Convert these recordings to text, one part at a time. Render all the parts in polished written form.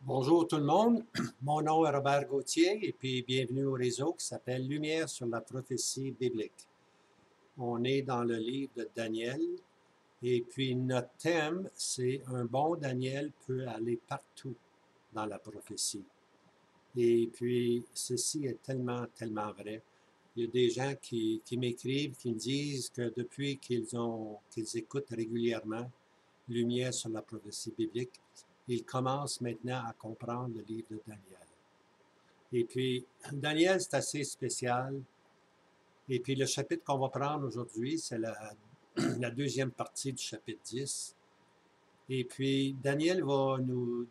Bonjour tout le monde, mon nom est Robert Gauthier et puis bienvenue au réseau qui s'appelle Lumière sur la prophétie biblique. On est dans le livre de Daniel et puis notre thème c'est un bon Daniel peut aller partout dans la prophétie. Et puis ceci est tellement vrai. Il y a des gens qui m'écrivent, qui me disent que depuis qu'ils écoutent régulièrement Lumière sur la prophétie biblique, ils commencent maintenant à comprendre le livre de Daniel. Et puis, Daniel, c'est assez spécial. Et puis, le chapitre qu'on va prendre aujourd'hui, c'est la deuxième partie du chapitre 10. Et puis, Daniel va nous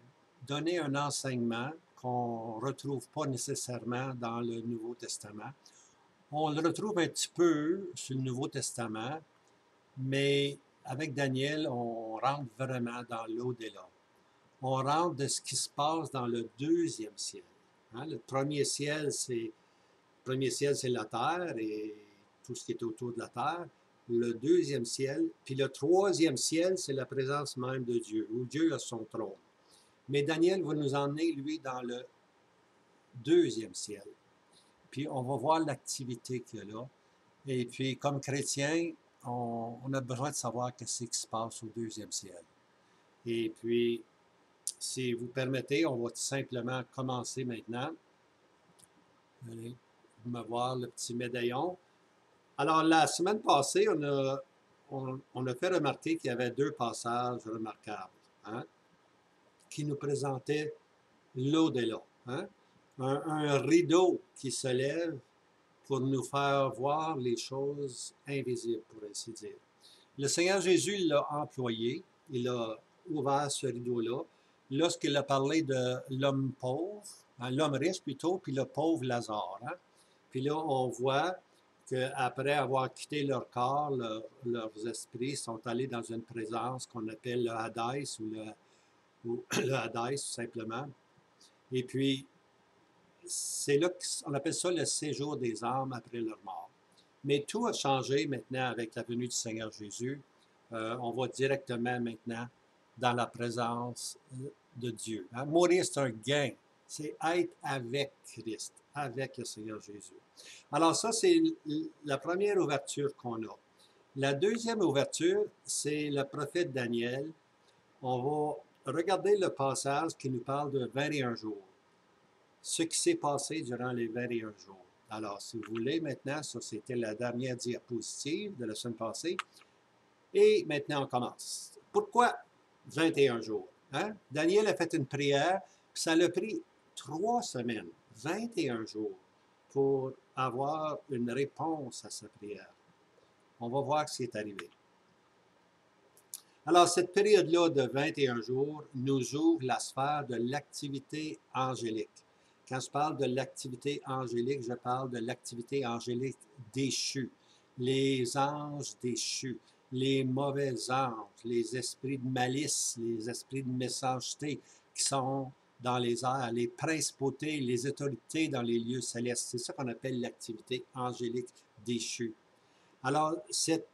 donner un enseignement qu'on ne retrouve pas nécessairement dans le Nouveau Testament. On le retrouve un petit peu sur le Nouveau Testament, mais avec Daniel, on rentre vraiment dans l'au-delà. On rentre de ce qui se passe dans le deuxième ciel. Hein? Le premier ciel, c'est la terre et tout ce qui est autour de la terre. Le deuxième ciel, puis le troisième ciel, c'est la présence même de Dieu, où Dieu a son trône. Mais Daniel va nous emmener, lui, dans le deuxième ciel. Puis on va voir l'activité qu'il y a là. Et puis, comme chrétien, on a besoin de savoir qu'est-ce qui se passe au deuxième ciel. Et puis, si vous permettez, on va tout simplement commencer maintenant. Allez, vous me voir le petit médaillon. Alors, la semaine passée, on a fait remarquer qu'il y avait deux passages remarquables, hein, qui nous présentaient l'au-delà. Hein? Un rideau qui se lève pour nous faire voir les choses invisibles, pour ainsi dire. Le Seigneur Jésus l'a employé, il a ouvert ce rideau-là, lorsqu'il a parlé de l'homme pauvre, hein, l'homme riche plutôt, puis le pauvre Lazare. Hein? Puis là, on voit qu'après avoir quitté leur corps, leurs esprits sont allés dans une présence qu'on appelle le Hadès ou le Hadès, tout simplement. Et puis, c'est là qu'on appelle ça le séjour des âmes après leur mort. Mais tout a changé maintenant avec la venue du Seigneur Jésus. On va directement maintenant dans la présence de Dieu. Hein? Mourir, c'est un gain. C'est être avec Christ, avec le Seigneur Jésus. Alors ça, c'est la première ouverture qu'on a. La deuxième ouverture, c'est le prophète Daniel. On va regarder le passage qui nous parle de 21 jours. Ce qui s'est passé durant les 21 jours. Alors, si vous voulez, maintenant, ça c'était la dernière diapositive de la semaine passée. Et maintenant, on commence. Pourquoi 21 jours? Hein? Daniel a fait une prière, puis ça l'a pris 3 semaines, 21 jours, pour avoir une réponse à sa prière. On va voir ce qui est arrivé. Alors, cette période-là de 21 jours nous ouvre la sphère de l'activité angélique. Quand je parle de l'activité angélique, je parle de l'activité angélique déchue, les anges déchus, les mauvais anges, les esprits de malice, les esprits de méchanceté qui sont dans les airs, les principautés, les autorités dans les lieux célestes. C'est ça qu'on appelle l'activité angélique déchue. Alors, cette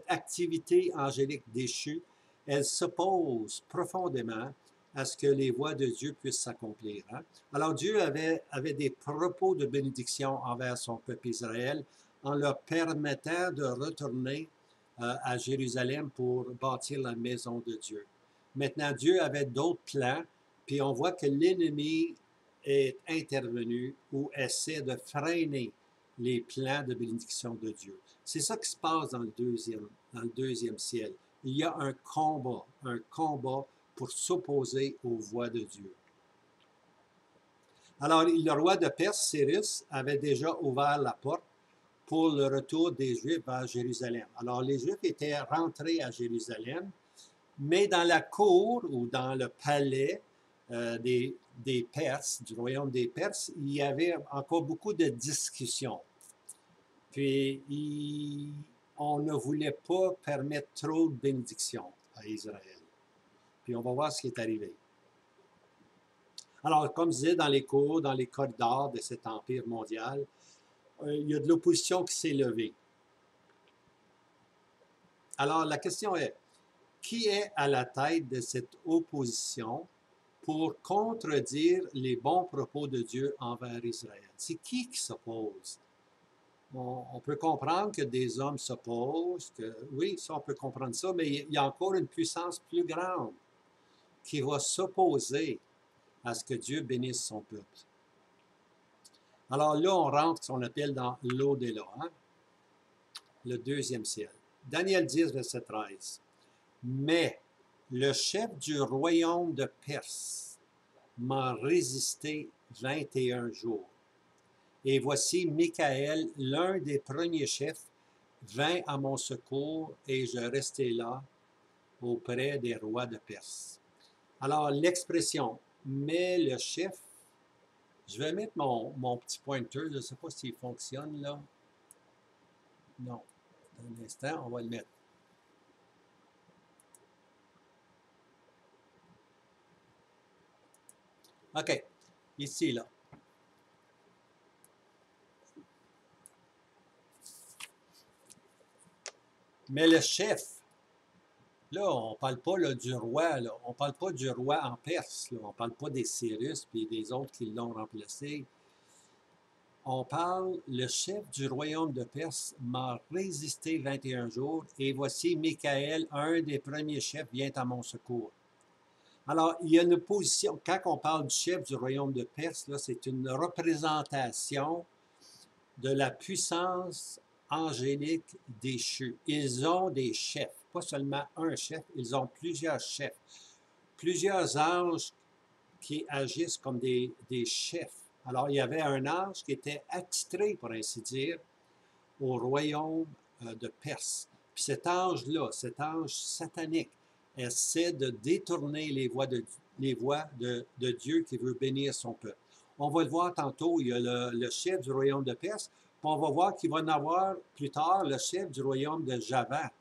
activité angélique déchue, elle s'oppose profondément à ce que les voies de Dieu puissent s'accomplir. Hein? Alors Dieu avait des propos de bénédiction envers son peuple Israël en leur permettant de retourner à Jérusalem pour bâtir la maison de Dieu. Maintenant, Dieu avait d'autres plans, puis on voit que l'ennemi est intervenu ou essaie de freiner les plans de bénédiction de Dieu. C'est ça qui se passe dans le deuxième ciel. Il y a un combat pour s'opposer aux voies de Dieu. Alors, le roi de Perse, Cyrus, avait déjà ouvert la porte pour le retour des Juifs vers Jérusalem. Alors, les Juifs étaient rentrés à Jérusalem, mais dans la cour ou dans le palais des Perses, du royaume des Perses, il y avait encore beaucoup de discussions. Puis, on ne voulait pas permettre trop de bénédictions à Israël. Puis, on va voir ce qui est arrivé. Alors, comme je disais, dans les cours, dans les corridors de cet empire mondial, il y a de l'opposition qui s'est levée. Alors, la question est, qui est à la tête de cette opposition pour contredire les bons propos de Dieu envers Israël. C'est qui s'oppose? On peut comprendre que des hommes s'opposent, que oui, ça on peut comprendre ça, mais il y a encore une puissance plus grande qui va s'opposer à ce que Dieu bénisse son peuple. Alors là, on rentre ce qu'on appelle dans l'au-delà, hein? Le deuxième ciel. Daniel 10, verset 13. Mais le chef du royaume de Perse m'a résisté 21 jours. Et voici Michaël, l'un des premiers chefs, vint à mon secours et je restai là auprès des rois de Perse. Alors, l'expression « mais le chef », je vais mettre mon petit pointeur, je ne sais pas s'il fonctionne là. Non. Un instant, on va le mettre. OK. Ici, là. Mais le chef, là, on ne parle pas là, du roi, là. On ne parle pas du roi en Perse, là. On ne parle pas des Cyrus et des autres qui l'ont remplacé. On parle, le chef du royaume de Perse m'a résisté 21 jours, et voici Michaël, un des premiers chefs, vient à mon secours. Alors, il y a une position, quand on parle du chef du royaume de Perse, là, c'est une représentation de la puissance angélique déchue. Ils ont des chefs, pas seulement un chef, ils ont plusieurs chefs, plusieurs anges qui agissent comme des chefs. Alors, il y avait un ange qui était attitré, pour ainsi dire, au royaume de Perse. Puis cet ange-là, cet ange satanique, essaie de détourner les voies de Dieu qui veut bénir son peuple. On va le voir tantôt, il y a le chef du royaume de Perse, puis on va voir qu'il va en avoir plus tard le chef du royaume de Java,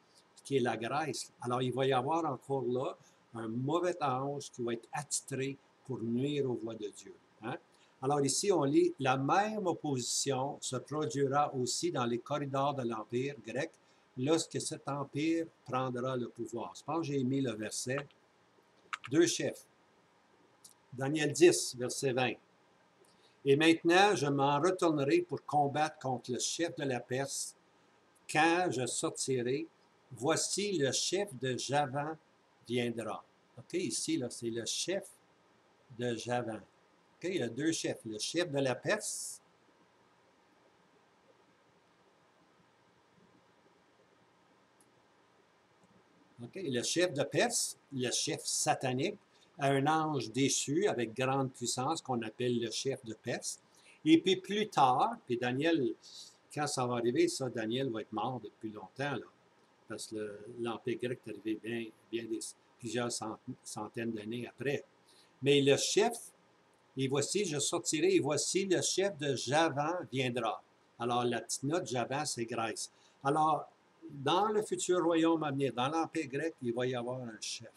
qui est la Grèce. Alors, il va y avoir encore là un mauvais ange qui va être attitré pour nuire aux voies de Dieu. Hein? Alors ici, on lit « La même opposition se produira aussi dans les corridors de l'Empire grec lorsque cet empire prendra le pouvoir. » Je pense que j'ai mis le verset. Deux chefs. Daniel 10, verset 20. « Et maintenant, je m'en retournerai pour combattre contre le chef de la Perse. Quand je sortirai, voici le chef de Javan viendra. » OK, ici, là, c'est le chef de Javan. OK, il y a deux chefs. Le chef de la Perse, OK, le chef de Perse, le chef satanique, un ange déchu avec grande puissance qu'on appelle le chef de Perse. Et puis plus tard, puis Daniel, quand ça va arriver, ça, Daniel va être mort depuis longtemps, là, parce que l'Empire grec est arrivé plusieurs centaines d'années après. Mais le chef, et voici, je sortirai, et voici, le chef de Javan viendra. Alors, la petite note Javan, c'est Grèce. Alors, dans le futur royaume à venir, dans l'Empire grec, il va y avoir un chef.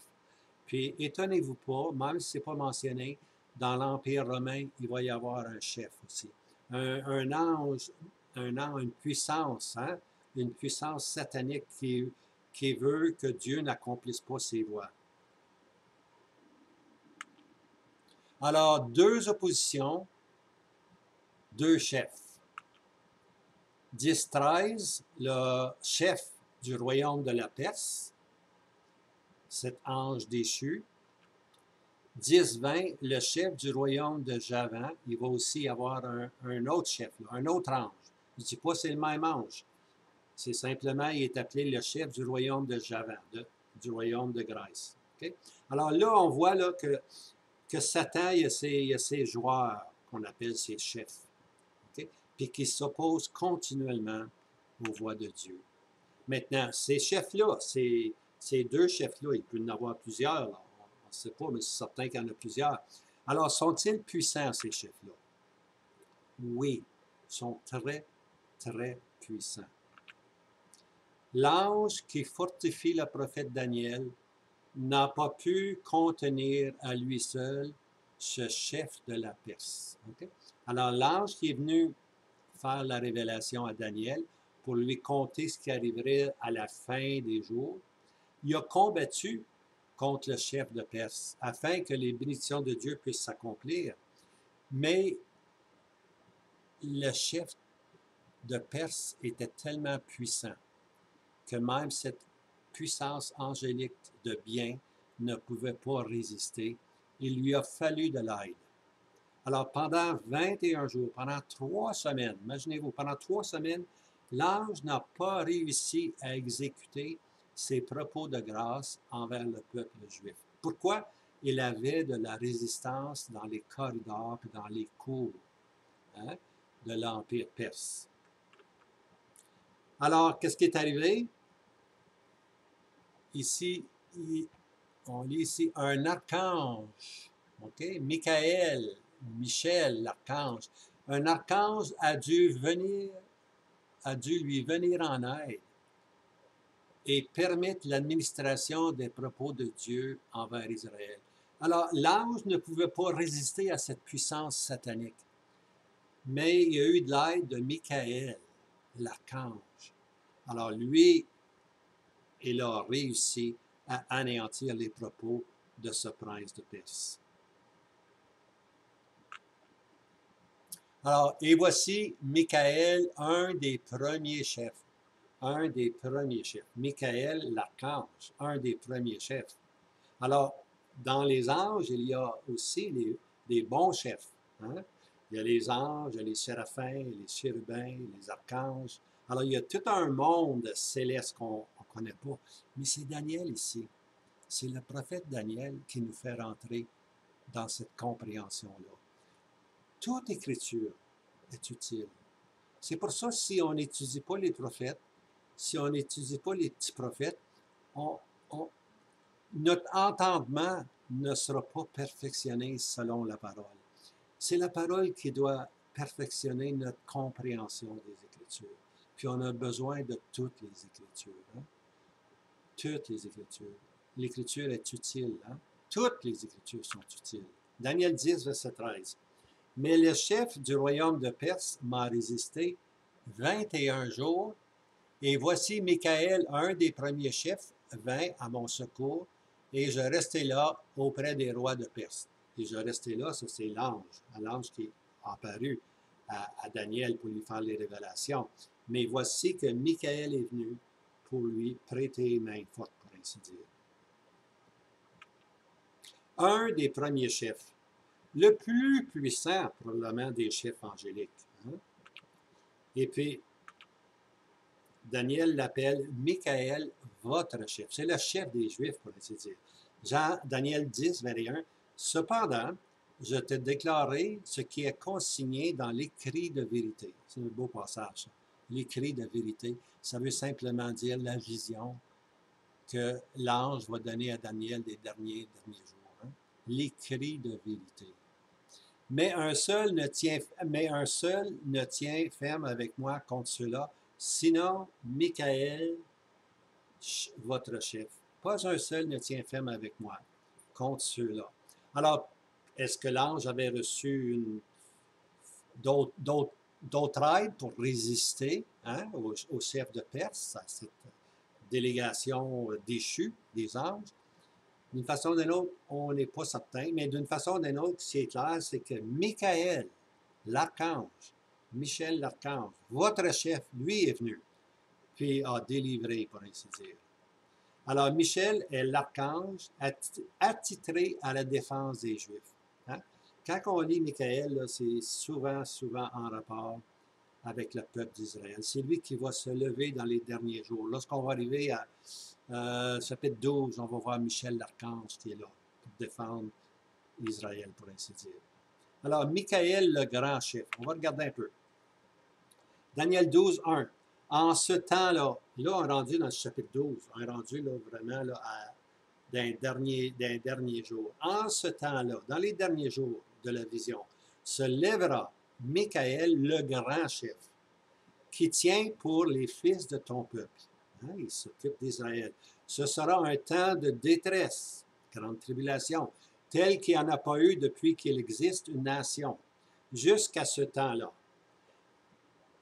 Puis, étonnez-vous pas, même si ce n'est pas mentionné, dans l'Empire romain, il va y avoir un chef aussi. Un ange, une puissance, hein? Une puissance satanique qui veut que Dieu n'accomplisse pas ses voies. Alors, deux oppositions, deux chefs. 10-13, le chef du royaume de la Perse, cet ange déchu. 10-20, le chef du royaume de Javan, il va aussi avoir un autre chef, là, un autre ange. Je ne dis pas que c'est le même ange. C'est simplement, il est appelé le chef du royaume de Javan, du royaume de Grèce. Okay? Alors là, on voit là, que Satan, il y a ses joueurs qu'on appelle ses chefs. Okay? Puis qui s'opposent continuellement aux voies de Dieu. Maintenant, ces chefs-là, ces deux chefs-là, il peut y en avoir plusieurs, là. On ne sait pas, mais c'est certain qu'il y en a plusieurs. Alors, sont-ils puissants, ces chefs-là? Oui, ils sont très, très puissants. L'ange qui fortifie le prophète Daniel n'a pas pu contenir à lui seul ce chef de la Perse. Okay? Alors, l'ange qui est venu faire la révélation à Daniel pour lui conter ce qui arriverait à la fin des jours, il a combattu contre le chef de Perse, afin que les bénédictions de Dieu puissent s'accomplir. Mais le chef de Perse était tellement puissant que même cette puissance angélique de bien ne pouvait pas résister. Il lui a fallu de l'aide. Alors, pendant 21 jours, pendant 3 semaines, imaginez-vous, pendant 3 semaines, l'ange n'a pas réussi à exécuter ses propos de grâce envers le peuple juif. Pourquoi? Il avait de la résistance dans les corridors et dans les cours de l'Empire perse. Alors, qu'est-ce qui est arrivé? Ici, on lit ici un archange, OK? Michel, l'archange. Un archange a dû lui venir en aide et permettre l'administration des propos de Dieu envers Israël. Alors, l'ange ne pouvait pas résister à cette puissance satanique, mais il y a eu de l'aide de Michael, l'archange. Alors, lui, il a réussi à anéantir les propos de ce prince de Perse. Alors, et voici Michael, un des premiers chefs. Un des premiers chefs. Michael, l'archange, un des premiers chefs. Alors, dans les anges, il y a aussi des bons chefs. Hein? Il y a les anges, il y a les séraphins, les chérubins, les archanges. Alors, il y a tout un monde céleste qu'on ne connaît pas. Mais c'est Daniel ici. C'est le prophète Daniel qui nous fait rentrer dans cette compréhension-là. Toute écriture est utile. C'est pour ça, si on n'étudie pas les prophètes, si on n'étudie pas les petits prophètes, notre entendement ne sera pas perfectionné selon la parole. C'est la parole qui doit perfectionner notre compréhension des Écritures. Puis on a besoin de toutes les Écritures. Hein? Toutes les Écritures. L'Écriture est utile. Hein? Toutes les Écritures sont utiles. Daniel 10, verset 13. Mais le chef du royaume de Perse m'a résisté 21 jours, et voici Michael, un des premiers chefs, vint à mon secours, et je restai là auprès des rois de Perse. Et je restai là, ça c'est l'ange qui est apparu à Daniel pour lui faire les révélations. Mais voici que Michael est venu pour lui prêter main forte, pour ainsi dire. Un des premiers chefs, le plus puissant probablement des chefs angéliques. Hein? Et puis, Daniel l'appelle Michael, votre chef. C'est le chef des Juifs, pour ainsi dire. Daniel 10, 21. Cependant, je te déclarerai ce qui est consigné dans l'écrit de vérité. C'est un beau passage, ça. L'écrit de vérité, ça veut simplement dire la vision que l'ange va donner à Daniel des derniers jours. Hein? L'écrit de vérité. Mais un seul ne tient ferme avec moi contre ceux-là, sinon Michael, votre chef. Pas un seul ne tient ferme avec moi contre ceux-là. Alors, est-ce que l'ange avait reçu d'autres aides pour résister au chef de Perse, à cette délégation déchue des anges? D'une façon ou d'une autre, on n'est pas certain, mais d'une façon ou d'une autre, ce qui est clair, c'est que Michael, l'archange, Michel l'archange, votre chef, lui est venu, puis a délivré, pour ainsi dire. Alors, Michel est l'archange attitré à la défense des Juifs. Hein? Quand on lit Michael, c'est souvent en rapport avec le peuple d'Israël. C'est lui qui va se lever dans les derniers jours. Lorsqu'on va arriver à chapitre 12, on va voir Michel l'archange qui est là pour défendre Israël, pour ainsi dire. Alors, Michael, le grand chef, on va regarder un peu. Daniel 12, 1. En ce temps-là, là, on est rendu dans le chapitre 12, on est rendu là, vraiment là, d'un dernier jour. En ce temps-là, dans les derniers jours de la vision, se lèvera Michael, le grand chef, qui tient pour les fils de ton peuple. Hein, il s'occupe d'Israël. Ce sera un temps de détresse, grande tribulation, tel qu'il n'y en a pas eu depuis qu'il existe une nation, jusqu'à ce temps-là.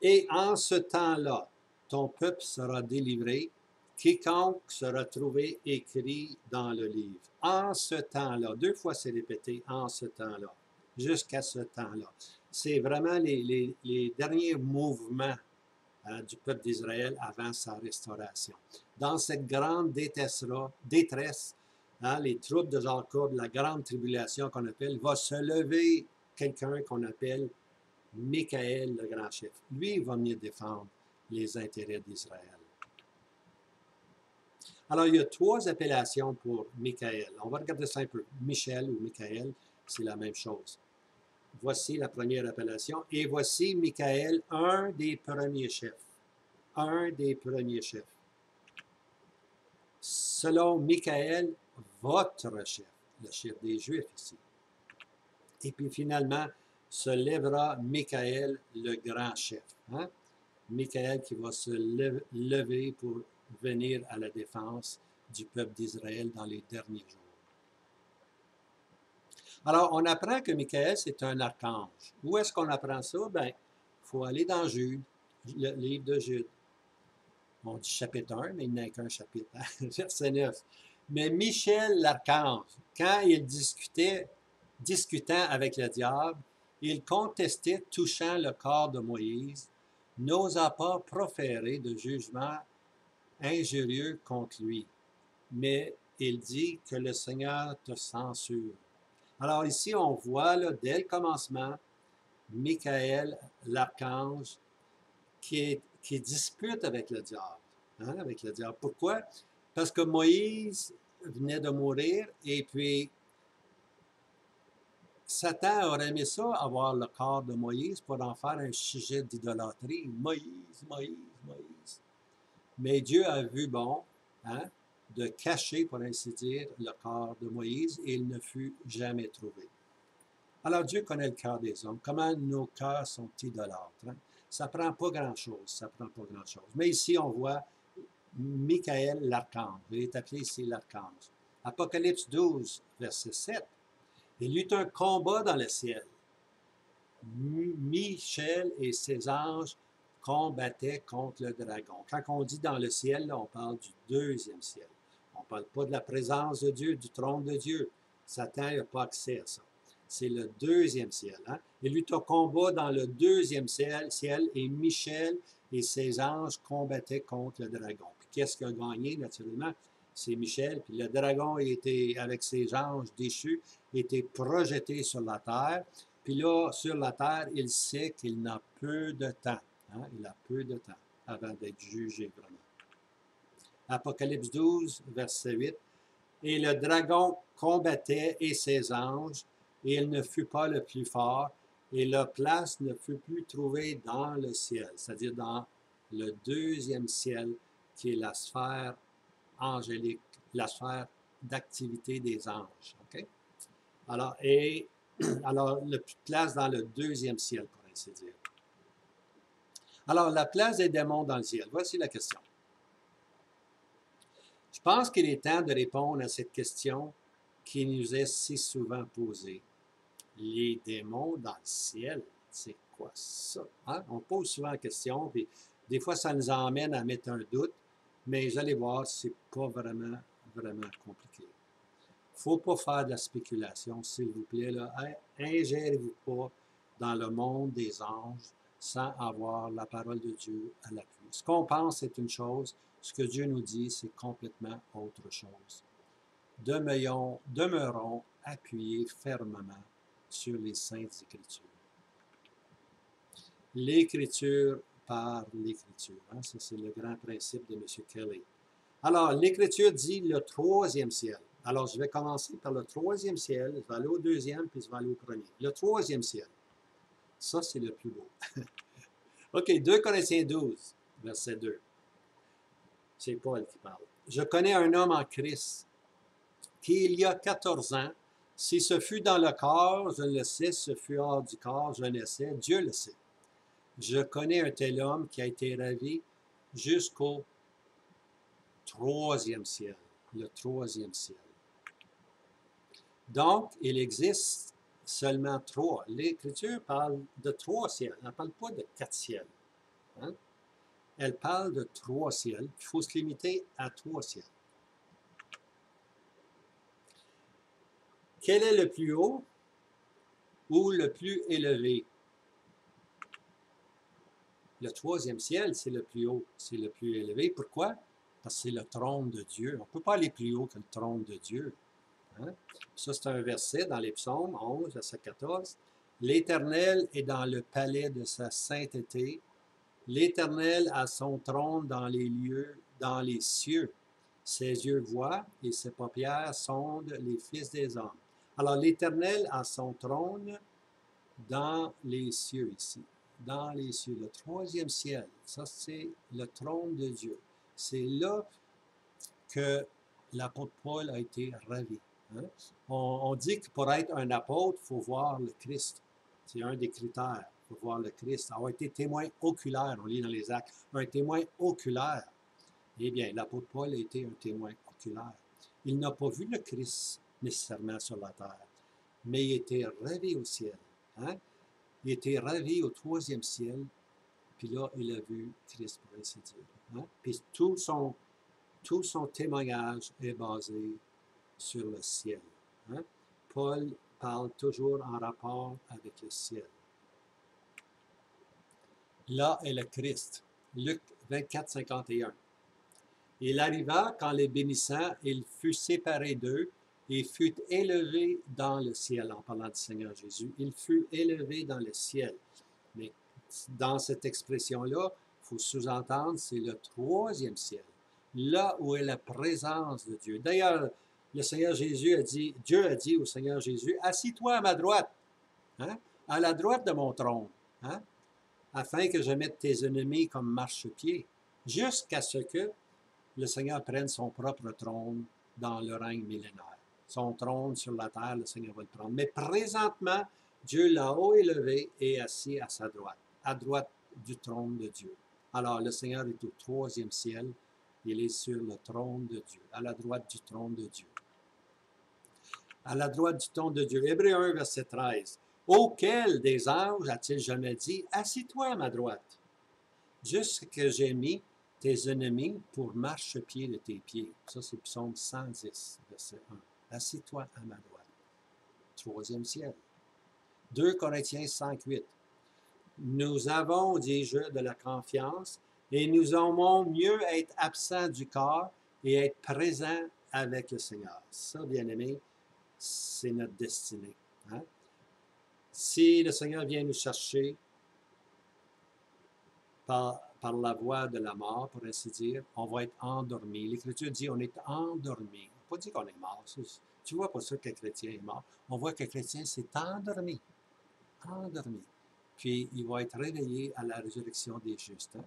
Et en ce temps-là, ton peuple sera délivré quiconque sera trouvé écrit dans le livre. En ce temps-là, 2 fois c'est répété, en ce temps-là, jusqu'à ce temps-là. C'est vraiment les derniers mouvements du peuple d'Israël avant sa restauration. Dans cette grande détresse, les troupes de Jacob, la grande tribulation qu'on appelle, va se lever quelqu'un qu'on appelle Michaël, le grand chef. Lui, il va venir défendre les intérêts d'Israël. Alors, il y a 3 appellations pour Michaël. On va regarder ça un peu. Michel ou Michaël, c'est la même chose. Voici la première appellation. Et voici Michaël, un des premiers chefs. Un des premiers chefs. Selon Michaël, votre chef, le chef des Juifs ici. Et puis finalement, se lèvera Michaël, le grand chef. Hein? Michaël qui va se lever pour venir à la défense du peuple d'Israël dans les derniers jours. Alors, on apprend que Michaël, c'est un archange. Où est-ce qu'on apprend ça? Bien, il faut aller dans Jude, le livre de Jude. On dit chapitre 1, mais il n'y a qu'un chapitre, verset 9. Mais Michel l'archange, quand il discutant avec le diable, il contestait touchant le corps de Moïse, n'osa pas proférer de jugement injurieux contre lui, mais il dit que le Seigneur te censure. Alors ici, on voit, là, dès le commencement, Michaël, l'archange, qui dispute avec le diable. Hein, avec le diable. Pourquoi? Parce que Moïse venait de mourir et puis Satan aurait aimé ça, avoir le corps de Moïse pour en faire un sujet d'idolâtrie. Moïse, Moïse, Moïse. Mais Dieu a vu bon, hein, de cacher, pour ainsi dire, le corps de Moïse et il ne fut jamais trouvé. Alors Dieu connaît le cœur des hommes, comment nos cœurs sont idolâtres. Hein? Ça ne prend pas grand-chose, ça prend pas grand-chose. Mais ici, on voit Michaël l'archange. Il est appelé ici l'archange. Apocalypse 12, verset 7. Il y eut un combat dans le ciel. Michel et ses anges combattaient contre le dragon. Quand on dit dans le ciel, là, on parle du deuxième ciel. On ne parle pas de la présence de Dieu, du trône de Dieu. Satan n'a pas accès à ça. C'est le deuxième ciel. Hein? Il y eut un combat dans le deuxième ciel et Michel et ses anges combattaient contre le dragon. Puis qu'est-ce qui a gagné, naturellement? C'est Michel. Puis le dragon était, avec ses anges déchus, était projeté sur la terre. Puis là, sur la terre, il sait qu'il n'a peu de temps. Hein? Il a peu de temps avant d'être jugé, vraiment. Apocalypse 12, verset 8. Et le dragon combattait et ses anges, et il ne fut pas le plus fort, et leur place ne fut plus trouvée dans le ciel, c'est-à-dire dans le deuxième ciel, qui est la sphère angélique, la sphère d'activité des anges. Okay? Alors, le place dans le deuxième ciel, pour ainsi dire. Alors, la place des démons dans le ciel. Voici la question. Je pense qu'il est temps de répondre à cette question qui nous est si souvent posée. Les démons dans le ciel, c'est quoi ça? Hein? On pose souvent la question, puis des fois ça nous emmène à mettre un doute, mais vous allez voir, c'est pas vraiment compliqué. Il ne faut pas faire de la spéculation, s'il vous plaît. Ingérez-vous pas dans le monde des anges sans avoir la parole de Dieu à l'appui. Ce qu'on pense, c'est une chose. Ce que Dieu nous dit, c'est complètement autre chose. Demeurons appuyés fermement sur les Saintes Écritures. L'Écriture par l'Écriture. Hein? Ça, c'est le grand principe de M. Kelly. Alors, l'Écriture dit le troisième ciel. Alors, je vais commencer par le troisième ciel, je vais aller au deuxième, puis je vais aller au premier. Le troisième ciel. Ça, c'est le plus beau. OK, 2 Corinthiens 12, verset 2. C'est Paul qui parle. Je connais un homme en Christ qui, il y a 14 ans, si ce fut dans le corps, je le sais, si ce fut hors du corps, je le sais, Dieu le sait. Je connais un tel homme qui a été ravi jusqu'au troisième ciel, le troisième ciel. Donc, il existe seulement 3. L'Écriture parle de 3 ciels, elle ne parle pas de 4 ciels. Hein? elle parle de 3 ciels. Il faut se limiter à 3 ciels. Quel est le plus haut ou le plus élevé? Le 3e ciel, c'est le plus haut, c'est le plus élevé. Pourquoi? Parce que c'est le trône de Dieu. On ne peut pas aller plus haut que le trône de Dieu. Hein? Ça, c'est un verset dans les psaumes 11, verset 14. L'Éternel est dans le palais de sa sainteté. L'Éternel a son trône dans les lieux, dans les cieux. Ses yeux voient et ses paupières sondent les fils des hommes. Alors, l'Éternel a son trône dans les cieux ici. Dans les cieux. Le 3e ciel, ça c'est le trône de Dieu. C'est là que l'apôtre Paul a été ravi. Hein? On dit que pour être un apôtre, il faut voir le Christ. C'est un des critères. Il faut voir le Christ. Avoir été témoin oculaire, on lit dans les Actes, un témoin oculaire. Eh bien, l'apôtre Paul a été un témoin oculaire. Il n'a pas vu le Christ nécessairement sur la terre, mais il était ravi au ciel. Hein? Il était ravi au 3e ciel, puis là, il a vu Christ, pour ainsi dire. Hein? Puis tout son témoignage est basé sur le ciel. Hein? Paul parle toujours en rapport avec le ciel. Là est le Christ. Luc 24, 51. Il arriva qu'en les bénissant, il fut séparé d'eux et fut élevé dans le ciel, en parlant du Seigneur Jésus. Il fut élevé dans le ciel. Mais dans cette expression-là, il faut sous-entendre, c'est le 3e ciel, là où est la présence de Dieu. D'ailleurs, le Seigneur Jésus a dit, Dieu a dit au Seigneur Jésus, assis-toi à ma droite, hein, à la droite de mon trône, hein, afin que je mette tes ennemis comme marchepied, jusqu'à ce que le Seigneur prenne son propre trône dans le règne millénaire. Son trône sur la terre, le Seigneur va le prendre. Mais présentement, Dieu l'a haut élevé et assis à sa droite, à droite du trône de Dieu. Alors, le Seigneur est au 3e ciel. Il est sur le trône de Dieu, à la droite du trône de Dieu. À la droite du trône de Dieu. Hébreux 1, verset 13. Auquel des anges a-t-il jamais dit, assis-toi à ma droite, jusque j'ai mis tes ennemis pour marchepied de tes pieds. Ça, c'est Psaume 110, verset 1. Assis-toi à ma droite. 3e ciel. 2 Corinthiens 5, 8. Nous avons, dis-je, de la confiance et nous aimons mieux être absents du corps et être présents avec le Seigneur. Ça, bien-aimé, c'est notre destinée. Hein? Si le Seigneur vient nous chercher par la voie de la mort, pour ainsi dire, on va être endormi. L'Écriture dit on est endormi. On ne pas dire qu'on est mort. Tu ne vois pas ça qu'un chrétien est mort. On voit qu'un chrétien s'est endormi. Endormi. Puis il va être réveillé à la résurrection des justes. Hein?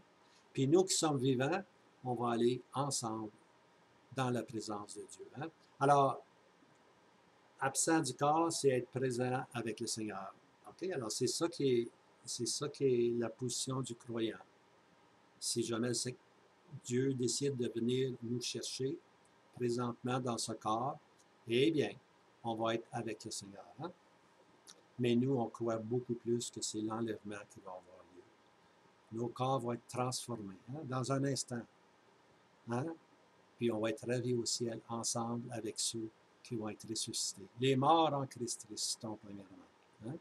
Puis nous qui sommes vivants, on va aller ensemble dans la présence de Dieu. Hein? Alors, absent du corps, c'est être présent avec le Seigneur. Okay? Alors, c'est ça qui est la position du croyant. Si jamais Dieu décide de venir nous chercher présentement dans ce corps, eh bien, on va être avec le Seigneur. Hein? Mais nous, on croit beaucoup plus que c'est l'enlèvement qui va avoir lieu. Nos corps vont être transformés hein, dans un instant. Hein? Puis on va être ravis au ciel ensemble avec ceux qui vont être ressuscités. Les morts en Christ ressusciteront premièrement. Hein?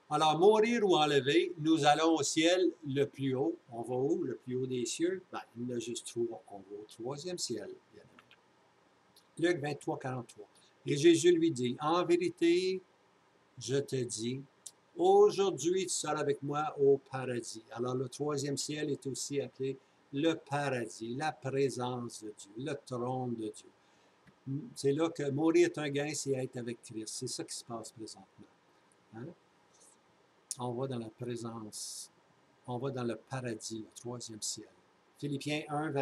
Alors, mourir ou enlever, nous allons au ciel le plus haut. On va où? Le plus haut des cieux? Ben, il y en a juste 3. On va au 3e ciel. Luc 23, 43. Et Jésus lui dit, en vérité, je te dis, aujourd'hui tu seras avec moi au paradis. Alors, le 3e ciel est aussi appelé le paradis, la présence de Dieu, le trône de Dieu. C'est là que mourir est un gain, c'est être avec Christ. C'est ça qui se passe présentement. Hein? On va dans la présence, on va dans le paradis, le 3e ciel. Philippiens 1,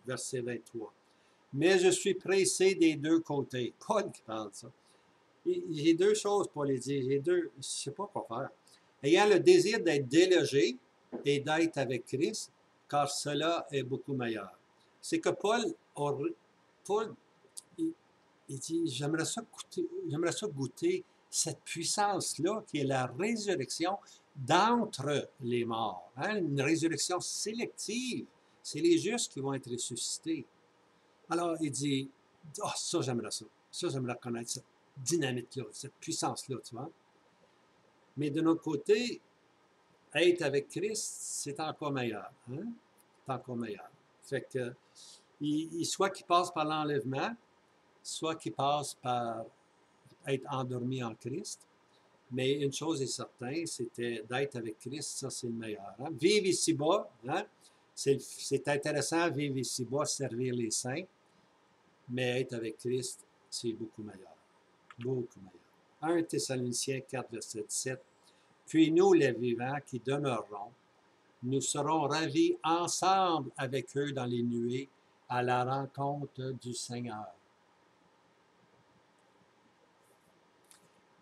verset 23. Mais je suis pressé des deux côtés. Paul qui parle de ça. J'ai 2 choses pour les dire. Je ne sais pas quoi faire. Ayant le désir d'être délogé et d'être avec Christ, car cela est beaucoup meilleur. C'est que Paul il dit, j'aimerais ça goûter cette puissance-là, qui est la résurrection, d'entre les morts. Hein? Une résurrection sélective. C'est les justes qui vont être ressuscités. Alors, il dit, « Ah, ça, j'aimerais ça. Ça, j'aimerais connaître cette dynamique-là, cette puissance-là, tu vois. » Mais de notre côté, être avec Christ, c'est encore meilleur. Hein? C'est encore meilleur. Fait que, soit qu'il passe par l'enlèvement, soit qu'il passe par être endormi en Christ. Mais une chose est certaine, c'était d'être avec Christ, ça c'est le meilleur. Hein? Vivre ici-bas, hein? C'est intéressant, vivre ici-bas, servir les saints, mais être avec Christ, c'est beaucoup meilleur. Beaucoup meilleur. 1 Thessaloniciens 4, verset 17. Puis nous, les vivants qui demeurerons, nous serons ravis ensemble avec eux dans les nuées à la rencontre du Seigneur.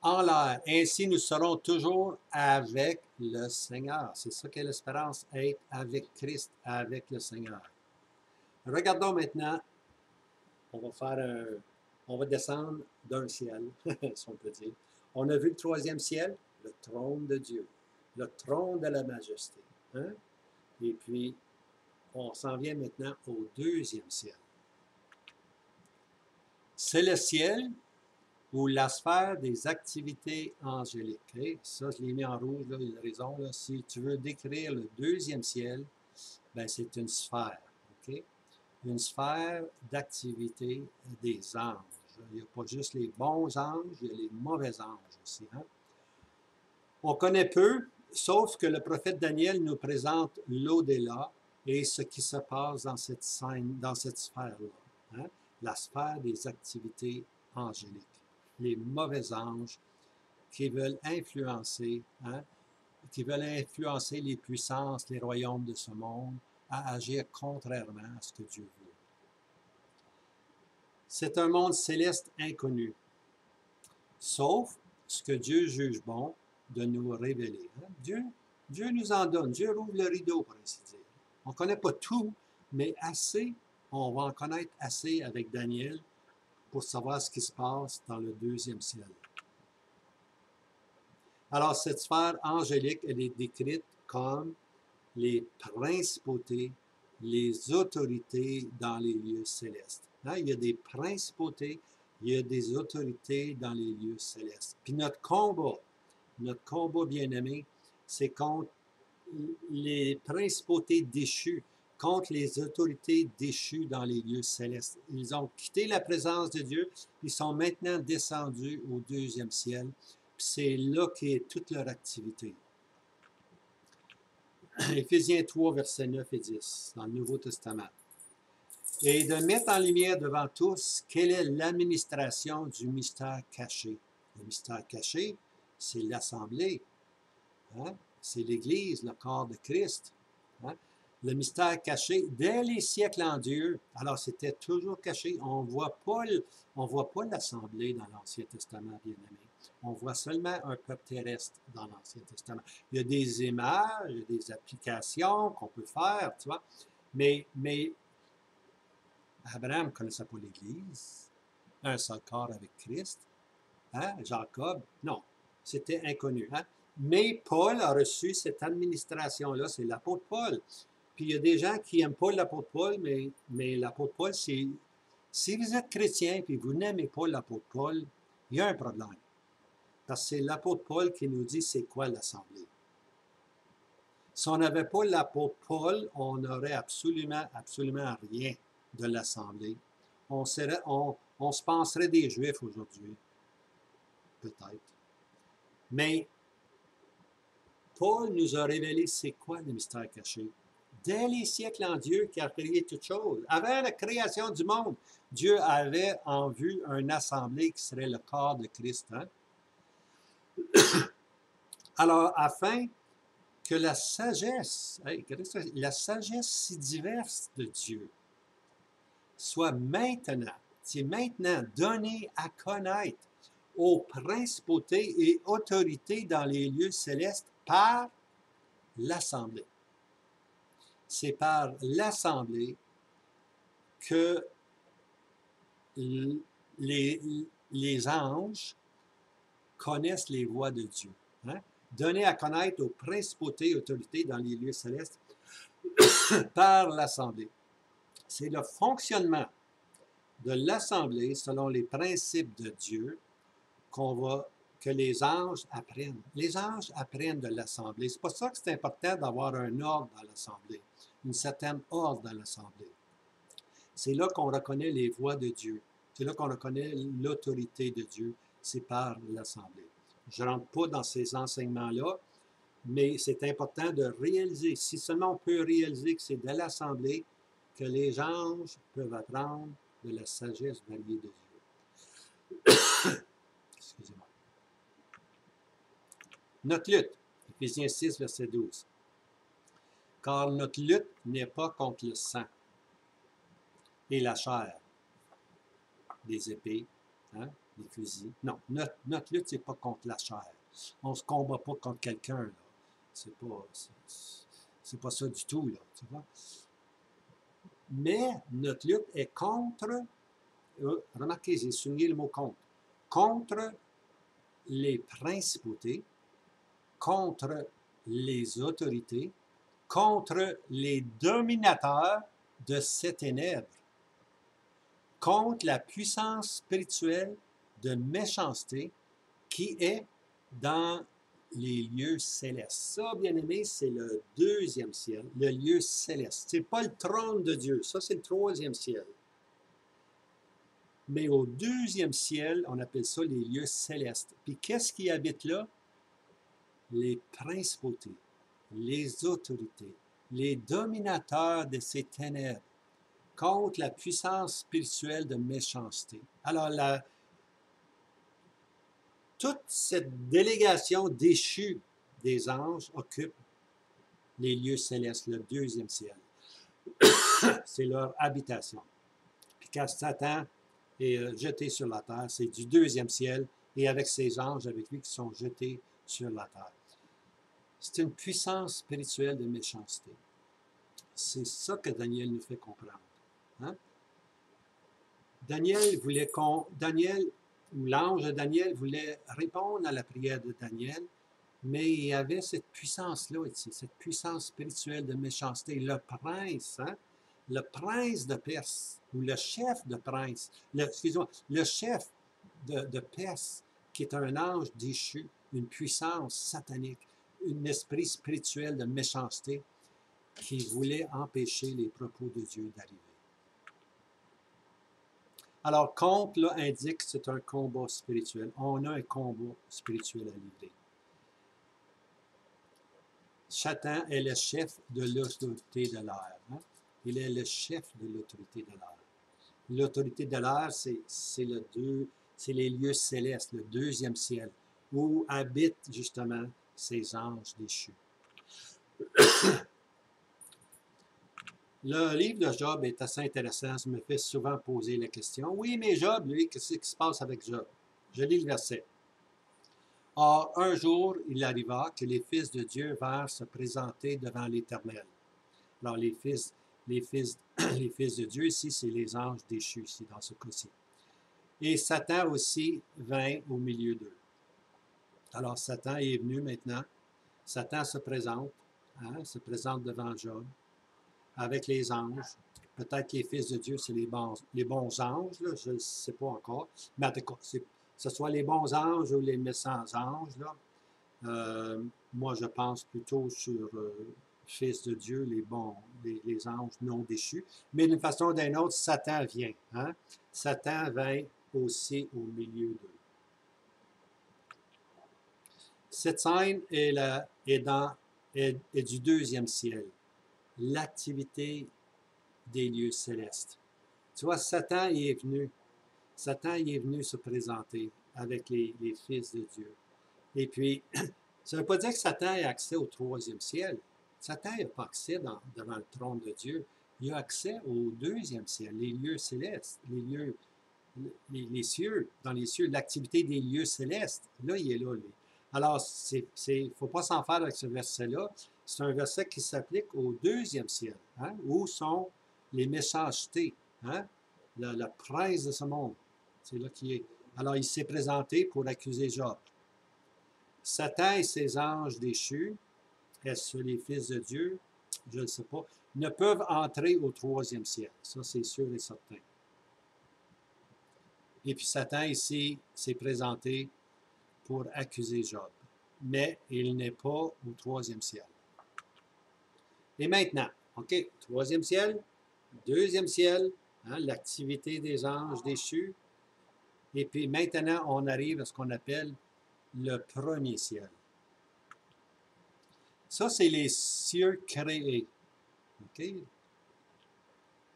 En l'air. Ainsi, nous serons toujours avec le Seigneur. C'est ça qu'est l'espérance, être avec Christ, avec le Seigneur. Regardons maintenant, on va descendre d'un ciel, si on peut dire. On a vu le troisième ciel, le trône de Dieu, le trône de la majesté. Hein? Et puis, on s'en vient maintenant au deuxième ciel. C'est le ciel ou la sphère des activités angéliques. Okay? Ça, je l'ai mis en rouge, là, il y a raison. Là. Si tu veux décrire le deuxième ciel, ben, c'est une sphère. Okay? Une sphère d'activité des anges. Il n'y a pas juste les bons anges, il y a les mauvais anges aussi. Hein? On connaît peu, sauf que le prophète Daniel nous présente l'au-delà et ce qui se passe dans cette scène, dans cette sphère-là. Hein? La sphère des activités angéliques. Les mauvais anges qui veulent influencer, hein, qui veulent influencer les puissances, les royaumes de ce monde à agir contrairement à ce que Dieu veut. C'est un monde céleste inconnu, sauf ce que Dieu juge bon de nous révéler. Hein? Dieu nous en donne, Dieu ouvre le rideau, pour ainsi dire. On ne connaît pas tout, mais assez, on va en connaître assez avec Daniel pour savoir ce qui se passe dans le deuxième ciel. Alors, cette sphère angélique, elle est décrite comme les principautés, les autorités dans les lieux célestes. Hein? Il y a des principautés, il y a des autorités dans les lieux célestes. Puis notre combat bien-aimé, c'est contre les principautés déchues, contre les autorités déchues dans les lieux célestes. Ils ont quitté la présence de Dieu, ils sont maintenant descendus au deuxième ciel. C'est là qu'est toute leur activité. Éphésiens 3, versets 9 et 10, dans le Nouveau Testament. Et de mettre en lumière devant tous quelle est l'administration du mystère caché. Le mystère caché, c'est l'Assemblée. Hein? C'est l'Église, le corps de Christ. Hein? Le mystère caché dès les siècles en Dieu. Alors, c'était toujours caché. On ne voit pas l'Assemblée dans l'Ancien Testament, bien-aimé. On voit seulement un peuple terrestre dans l'Ancien Testament. Il y a des images, il y a des applications qu'on peut faire, tu vois. Mais Abraham ne connaissait pas l'Église. Un seul corps avec Christ. Hein? Jacob, non. C'était inconnu. Hein? Mais Paul a reçu cette administration-là, c'est l'apôtre Paul. Puis il y a des gens qui n'aiment pas l'apôtre Paul, mais l'apôtre Paul, si vous êtes chrétien et vous n'aimez pas l'apôtre Paul, il y a un problème. Parce que c'est l'apôtre Paul qui nous dit c'est quoi l'Assemblée. Si on n'avait pas l'apôtre Paul, on n'aurait absolument rien de l'Assemblée. On se penserait des Juifs aujourd'hui. Peut-être. Mais Paul nous a révélé c'est quoi le mystère caché. Dès les siècles en Dieu qui a créé toutes choses. Avant la création du monde, Dieu avait en vue une assemblée qui serait le corps de Christ. Hein? Alors, afin que la sagesse si diverse de Dieu soit maintenant, c'est maintenant donné à connaître aux principautés et autorités dans les lieux célestes par l'Assemblée. C'est par l'Assemblée que les anges connaissent les voies de Dieu. Hein? donné à connaître aux principautés et autorités dans les lieux célestes par l'Assemblée. C'est le fonctionnement de l'Assemblée selon les principes de Dieu que les anges apprennent. Les anges apprennent de l'Assemblée. C'est pour ça que c'est important d'avoir un ordre dans l'Assemblée, une certaine ordre dans l'Assemblée. C'est là qu'on reconnaît les voix de Dieu. C'est là qu'on reconnaît l'autorité de Dieu. C'est par l'Assemblée. Je ne rentre pas dans ces enseignements-là, mais c'est important de réaliser. Si seulement on peut réaliser que c'est de l'Assemblée que les anges peuvent apprendre de la sagesse variée de Dieu. Excusez-moi. Notre lutte, Éphésiens 6, verset 12. Car notre lutte n'est pas contre le sang et la chair, des épées, hein, des fusils. Non, notre lutte, c'est pas contre la chair. On ne se combat pas contre quelqu'un, là. C'est pas ça du tout, là, tu vois. Mais notre lutte est contre, remarquez, j'ai souligné le mot contre les principautés, contre les autorités, contre les dominateurs de ces ténèbres, contre la puissance spirituelle de méchanceté qui est dans les lieux célestes. Ça, bien aimé, c'est le deuxième ciel, le lieu céleste. Ce n'est pas le trône de Dieu, ça c'est le troisième ciel. Mais au deuxième ciel, on appelle ça les lieux célestes. Puis qu'est-ce qui habite là? Les principautés, les autorités, les dominateurs de ces ténèbres, contre la puissance spirituelle de méchanceté. Alors, toute cette délégation déchue des anges occupe les lieux célestes, le deuxième ciel. C'est leur habitation. Puis quand Satan est jeté sur la terre, c'est du deuxième ciel, et avec ses anges avec lui qui sont jetés sur la terre. C'est une puissance spirituelle de méchanceté. C'est ça que Daniel nous fait comprendre. Hein? L'ange de Daniel voulait répondre à la prière de Daniel, mais il y avait cette puissance-là ici, cette puissance spirituelle de méchanceté. Le prince, hein? Le prince de Perse, ou le chef de prince, le chef de Perse, qui est un ange déchu, une puissance satanique, un esprit spirituel de méchanceté qui voulait empêcher les propos de Dieu d'arriver. Alors, contre, là, indique que c'est un combat spirituel. On a un combat spirituel à livrer. Satan est le chef de l'autorité de l'air. Hein? Il est le chef de l'autorité de l'air. L'autorité de l'air, c'est les lieux célestes, le deuxième ciel, où habitent justement ces anges déchus. Le livre de Job est assez intéressant. Ça me fait souvent poser la question. Oui, mais Job, lui, qu'est-ce qui se passe avec Job? Je lis le verset. Or, un jour, il arriva que les fils de Dieu vinrent se présenter devant l'Éternel. Alors, les fils de Dieu, ici, c'est les anges déchus, ici, dans ce cas-ci. Et Satan aussi vint au milieu d'eux. Alors, Satan est venu maintenant. Satan se présente devant Job, avec les anges. Peut-être que les fils de Dieu, c'est les bons anges, là, je ne sais pas encore. Mais en tout cas, que ce soit les bons anges ou les méchants anges, là, moi, je pense plutôt sur fils de Dieu, les anges non déchus. Mais d'une façon ou d'une autre, Satan vient. Hein? Satan vient aussi au milieu d'eux. Cette scène est du deuxième ciel. L'activité des lieux célestes. Tu vois, Satan y est venu se présenter avec les fils de Dieu. Et puis, ça ne veut pas dire que Satan ait accès au troisième ciel. Satan n'a pas accès devant le trône de Dieu. Il a accès au deuxième ciel, les lieux célestes, les cieux, dans les cieux, l'activité des lieux célestes. Là, il est là, lui. Alors, il ne faut pas s'en faire avec ce verset-là. C'est un verset qui s'applique au deuxième ciel, hein, où sont les méchancetés, hein, le prince de ce monde. C'est là qu'il est. Alors, il s'est présenté pour accuser Job. Satan et ses anges déchus, est-ce les fils de Dieu? Je ne sais pas. Ne peuvent entrer au troisième ciel. Ça, c'est sûr et certain. Et puis Satan ici s'est présenté pour accuser Job. Mais il n'est pas au troisième ciel. Et maintenant, OK, troisième ciel, deuxième ciel, hein, l'activité des anges déchus. Et puis maintenant, on arrive à ce qu'on appelle le premier ciel. Ça, c'est les cieux créés. OK?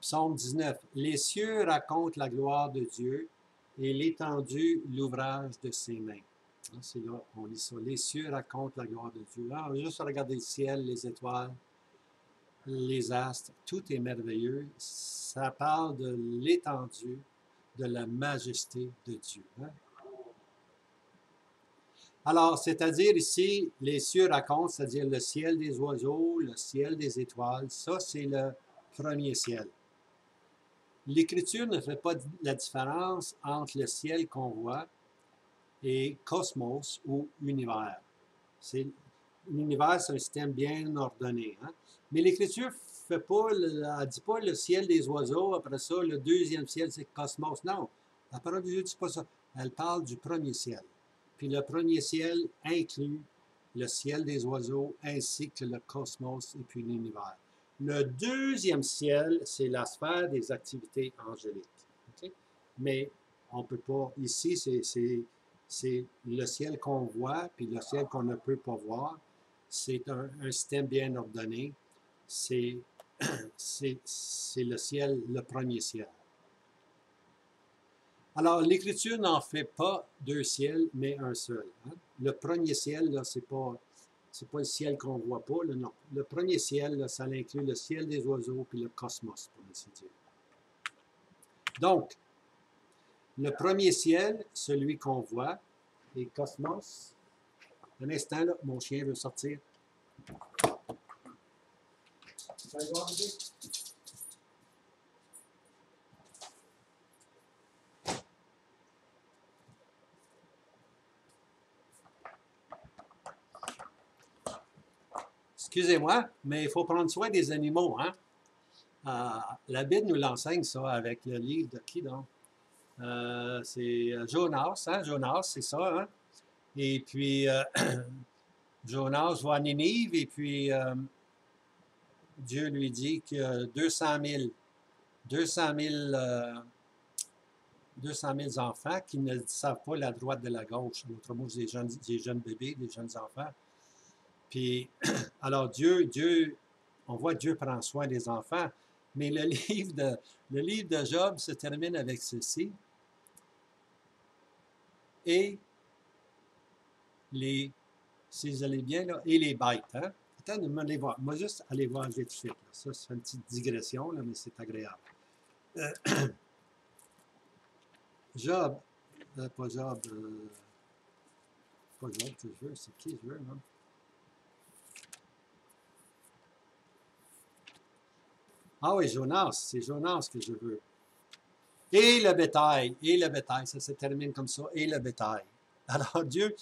Psaume 19. Les cieux racontent la gloire de Dieu et l'étendue, l'ouvrage de ses mains. C'est là, on lit ça. Les cieux racontent la gloire de Dieu. Alors, on va juste regarder le ciel, les étoiles, les astres, tout est merveilleux. Ça parle de l'étendue, de la majesté de Dieu. Hein? Alors, c'est-à-dire ici, les cieux racontent, c'est-à-dire le ciel des oiseaux, le ciel des étoiles, ça c'est le premier ciel. L'Écriture ne fait pas la différence entre le ciel qu'on voit et cosmos ou univers. L'univers, c'est un système bien ordonné. Hein? Mais l'Écriture ne dit pas le ciel des oiseaux, après ça, le deuxième ciel, c'est cosmos. Non, la parole de Dieu ne dit pas ça. Elle parle du premier ciel. Puis le premier ciel inclut le ciel des oiseaux ainsi que le cosmos et puis l'univers. Le deuxième ciel, c'est la sphère des activités angéliques. Okay? Mais on ne peut pas, ici, c'est le ciel qu'on voit, puis le ciel qu'on ne peut pas voir. C'est un système bien ordonné. C'est le ciel, le premier ciel. Alors, l'Écriture n'en fait pas deux ciels, mais un seul. Hein? Le premier ciel, là, c'est pas le ciel qu'on ne voit pas, là, non. Le premier ciel, là, ça inclut le ciel des oiseaux puis le cosmos, pour ainsi dire. Donc, le premier ciel, celui qu'on voit, et cosmos. Un instant, là, mon chien veut sortir. Ça va arriver? Excusez-moi, mais il faut prendre soin des animaux, hein? La Bible nous l'enseigne, ça, avec le livre de qui, donc? C'est Jonas, hein? Jonas, c'est ça, hein? Et puis, Jonas va à Ninive, et puis Dieu lui dit que 200 000 enfants qui ne savent pas la droite de la gauche. Autrement, des jeunes bébés, des jeunes enfants. Puis, alors Dieu, on voit Dieu prend soin des enfants, mais le livre de Job se termine avec ceci. Et si vous allez bien, là, et les bêtes. Hein? Attends, allez voir. Moi, juste aller voir vite fait. Là. Ça, c'est une petite digression, là, mais c'est agréable. Job, pas Job, que je veux, c'est qui je veux, non? Ah oui, Jonas, c'est Jonas que je veux. Et le bétail, ça se termine comme ça, et le bétail. Alors Dieu,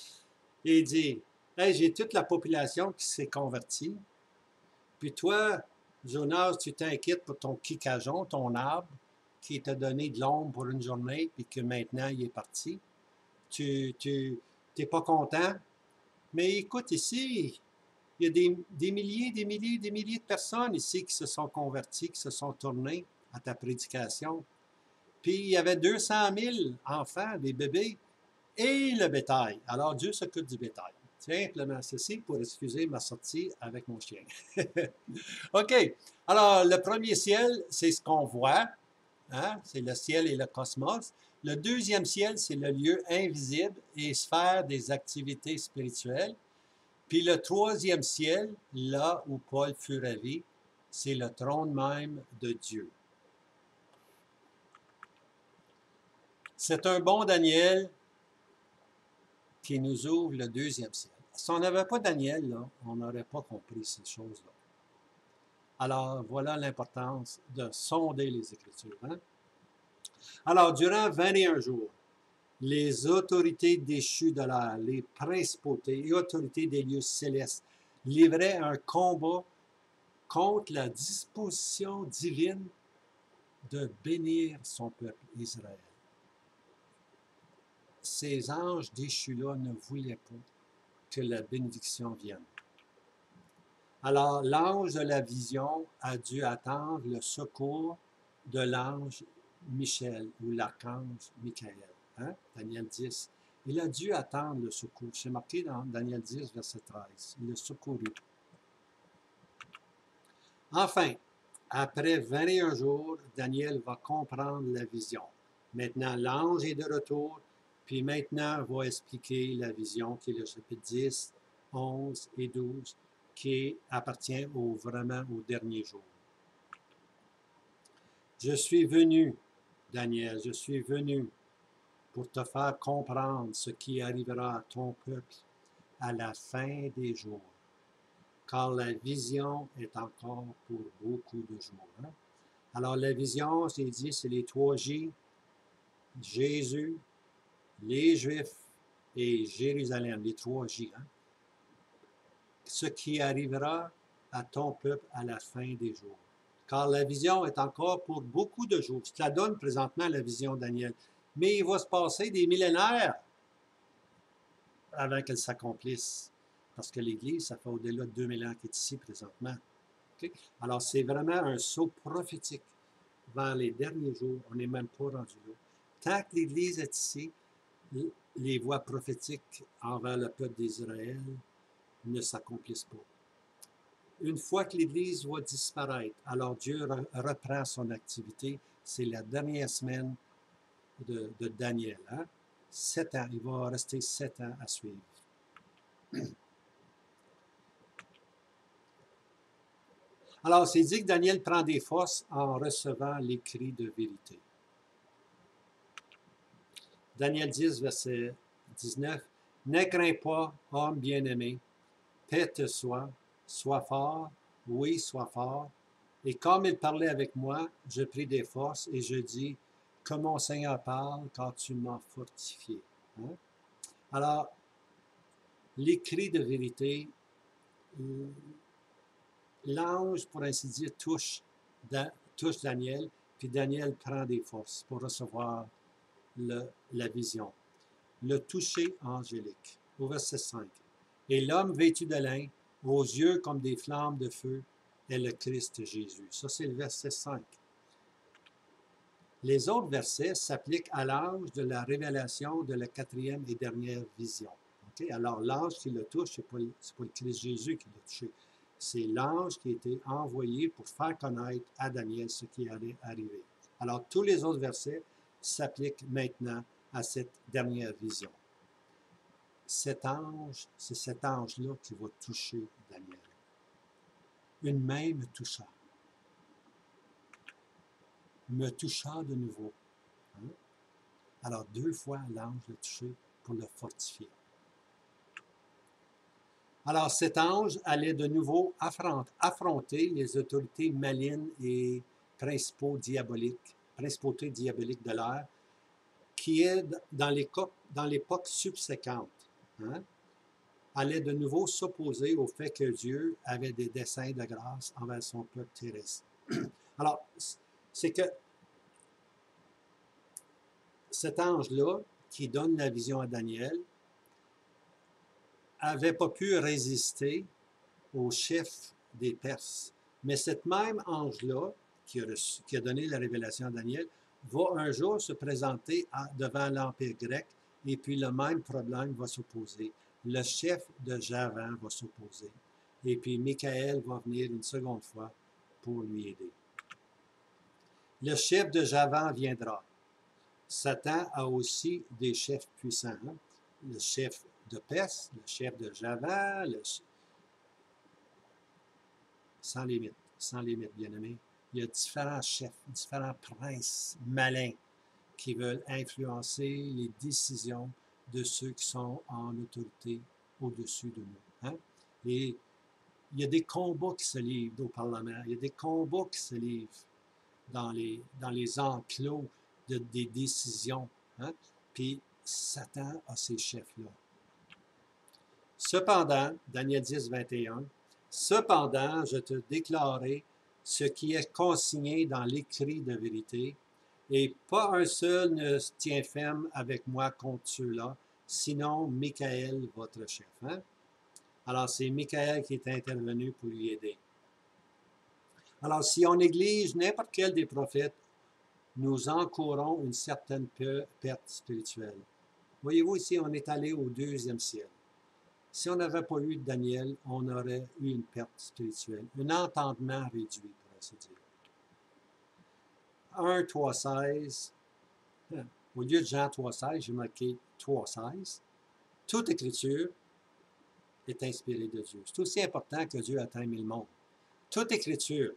il dit, hey, j'ai toute la population qui s'est convertie, puis toi, Jonas, tu t'inquiètes pour ton quicajon, ton arbre, qui t'a donné de l'ombre pour une journée, puis que maintenant il est parti. Tu n'es pas content. Mais écoute, ici, il y a des milliers de personnes ici qui se sont converties, qui se sont tournées à ta prédication. Puis il y avait 200 000 enfants, des bébés, et le bétail. Alors Dieu s'occupe du bétail. Simplement ceci pour excuser ma sortie avec mon chien. OK. Alors, le premier ciel, c'est ce qu'on voit. Hein? C'est le ciel et le cosmos. Le deuxième ciel, c'est le lieu invisible et sphère des activités spirituelles. Puis le troisième ciel, là où Paul fut ravi, c'est le trône même de Dieu. C'est un bon Daniel qui nous ouvre le deuxième ciel. Si on n'avait pas Daniel, là, on n'aurait pas compris ces choses-là. Alors, voilà l'importance de sonder les Écritures. Hein? Alors, durant 21 jours, les autorités déchues de l'air, les principautés et autorités des lieux célestes livraient un combat contre la disposition divine de bénir son peuple Israël. Ces anges déchus-là ne voulaient pas que la bénédiction vienne. Alors, l'ange de la vision a dû attendre le secours de l'ange Michel ou l'archange Michael. Hein? Daniel 10. Il a dû attendre le secours. C'est marqué dans Daniel 10, verset 13. Il a secouru. Enfin, après 21 jours, Daniel va comprendre la vision. Maintenant, l'ange est de retour, puis maintenant, il va expliquer la vision qui est le chapitre 10, 11 et 12, qui appartient vraiment au dernier jour. Je suis venu, Daniel, je suis venu pour te faire comprendre ce qui arrivera à ton peuple à la fin des jours, car la vision est encore pour beaucoup de jours. Hein? Alors, la vision, c'est dit, c'est les 3J, Jésus, les Juifs et Jérusalem, les 3J. Hein? Ce qui arrivera à ton peuple à la fin des jours. Car la vision est encore pour beaucoup de jours. Cela donne présentement la vision de Daniel. Mais il va se passer des millénaires avant qu'elle s'accomplisse. Parce que l'Église, ça fait au-delà de 2000 ans qu'elle est ici présentement. Okay? Alors, c'est vraiment un saut prophétique vers les derniers jours. On n'est même pas rendu là. Tant que l'Église est ici, les voies prophétiques envers le peuple d'Israël ne s'accomplissent pas. Une fois que l'Église va disparaître, alors Dieu reprend son activité. C'est la dernière semaine de Daniel. Hein? 7 ans. Il va rester 7 ans à suivre. Alors, c'est dit que Daniel prend des forces en recevant l'écrit de vérité. Daniel 10, verset 19. « Ne crains pas, homme bien-aimé, paix te soit, sois fort, oui, sois fort. Et comme il parlait avec moi, je pris des forces et je dis, que mon Seigneur parle, car tu m'as fortifié. Hein? » Alors, l'écrit de vérité, l'ange, pour ainsi dire, touche Daniel, puis Daniel prend des forces pour recevoir la vision. Le toucher angélique, au verset 5. Et l'homme vêtu de lin, aux yeux comme des flammes de feu, est le Christ Jésus. Ça, c'est le verset 5. Les autres versets s'appliquent à l'ange de la révélation de la quatrième et dernière vision. Okay? Alors, l'ange qui le touche, ce n'est pas le Christ Jésus qui l'a touché. C'est l'ange qui a été envoyé pour faire connaître à Daniel ce qui allait arriver. Alors, tous les autres versets s'appliquent maintenant à cette dernière vision. Cet ange, c'est cet ange-là qui va toucher Daniel. Une main me toucha de nouveau. Hein? Alors, 2 fois, l'ange l'a touché pour le fortifier. Alors, cet ange allait de nouveau affronter les autorités malignes et principautés diaboliques de l'air, qui est dans l'époque subséquente. Hein? Allait de nouveau s'opposer au fait que Dieu avait des desseins de grâce envers son peuple terrestre. Alors, c'est que cet ange-là, qui donne la vision à Daniel, n'avait pas pu résister au chef des Perses. Mais cet même ange-là, qui a donné la révélation à Daniel, va un jour se présenter devant l'Empire grec, et puis le même problème va s'opposer. Le chef de Javan va s'opposer. Et puis Michael va venir une seconde fois pour lui aider. Le chef de Javan viendra. Satan a aussi des chefs puissants. Hein? Le chef de Perse, le chef de Javan, sans limite, bien aimé. Il y a différents chefs, différents princes malins qui veulent influencer les décisions de ceux qui sont en autorité au-dessus de nous. Hein? Et il y a des combats qui se livrent au Parlement, il y a des combats qui se livrent dans les enclos des décisions. Hein? Puis Satan a ces chefs-là. Cependant, Daniel 10, 21, cependant, je te déclarerai ce qui est consigné dans l'écrit de vérité, et pas un seul ne tient ferme avec moi contre ceux-là, sinon Michaël, votre chef. Hein? Alors, c'est Michaël qui est intervenu pour lui aider. Alors, si on néglige n'importe quel des prophètes, nous encourons une certaine perte spirituelle. Voyez-vous, ici, on est allé au deuxième ciel. Si on n'avait pas eu Daniel, on aurait eu une perte spirituelle, un entendement réduit, pour ainsi dire. 1, 3, 16. Au lieu de Jean 3, 16, j'ai marqué 3, 16. Toute écriture est inspirée de Dieu. C'est aussi important que Dieu a aimé le monde. Toute écriture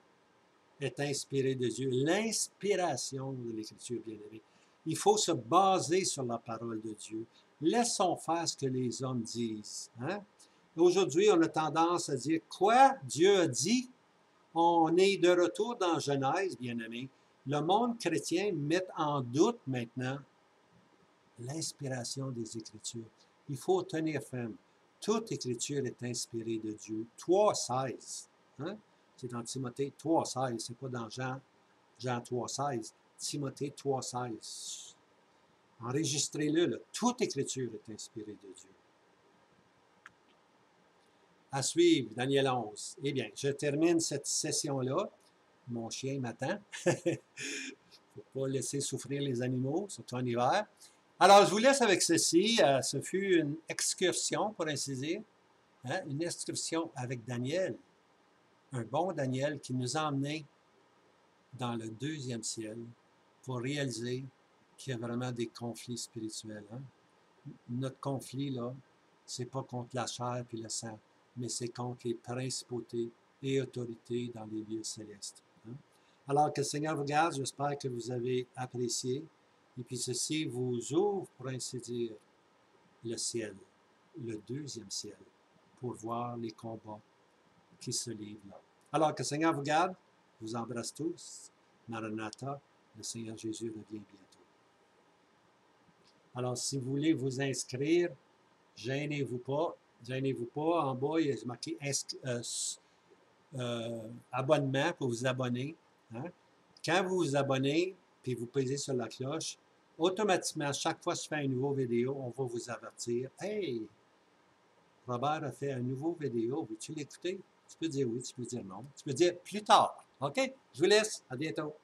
est inspirée de Dieu. L'inspiration de l'écriture, bien aimée. Il faut se baser sur la parole de Dieu. Laissons faire ce que les hommes disent. Hein? Aujourd'hui, on a tendance à dire quoi Dieu a dit. On est de retour dans Genèse, bien-aimé. Le monde chrétien met en doute maintenant l'inspiration des Écritures. Il faut tenir ferme. Toute Écriture est inspirée de Dieu. 3,16. Hein? C'est dans Timothée 3,16. C'est pas dans Jean 3,16. Timothée 3,16. Enregistrez-le. Là. Toute Écriture est inspirée de Dieu. À suivre, Daniel 11. Eh bien, je termine cette session-là. Mon chien m'attend. Il ne faut pas laisser souffrir les animaux, surtout en hiver. Alors, je vous laisse avec ceci. Ce fut une excursion, pour ainsi dire. Hein? Une excursion avec Daniel. Un bon Daniel qui nous a emmenés dans le deuxième ciel pour réaliser qu'il y a vraiment des conflits spirituels. Hein? Notre conflit, là, c'est pas contre la chair et le sang, mais c'est contre les principautés et autorités dans les lieux célestes. Hein? Alors que le Seigneur vous garde, j'espère que vous avez apprécié, et puis ceci vous ouvre, pour ainsi dire, le ciel, le deuxième ciel, pour voir les combats qui se livrent là. Alors que le Seigneur vous garde, je vous embrasse tous. Maranatha, le Seigneur Jésus revient bientôt. Alors, si vous voulez vous inscrire, gênez-vous pas. Gênez-vous pas. En bas, il y a marqué abonnement pour vous abonner. Hein? Quand vous vous abonnez, puis vous pesez sur la cloche, automatiquement, chaque fois que je fais une nouvelle vidéo, on va vous avertir. Hey, Robert a fait une nouvelle vidéo. Veux-tu l'écouter? Tu peux dire oui, tu peux dire non. Tu peux dire plus tard. OK? Je vous laisse. À bientôt.